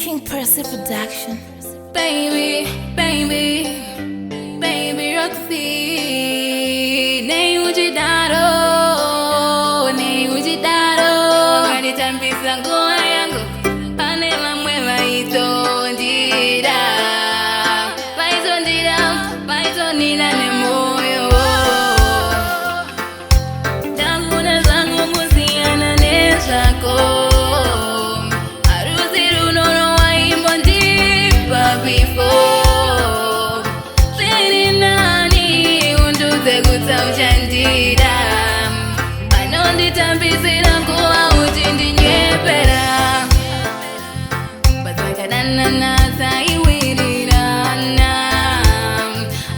King Percy Production. Baby, baby, baby Roxy. Nem ujidaro, nem ujidaro. Kanitambisa ngoa yangu, panela mwela itondira. Paitondira ne moyo. Danguna zangu musiana nezako. Before Sini nani unduze kutauchandira Panondi tambisira kuwa utindi nyepera Batakadana nasa iwirirana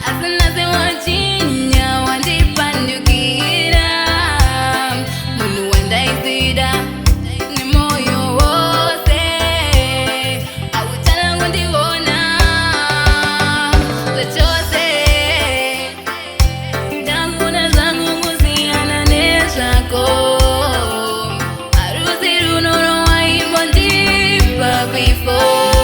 Asana se wachinya wandipandukira Munu wanda isida ni moyo wose Awutana wandiwona Before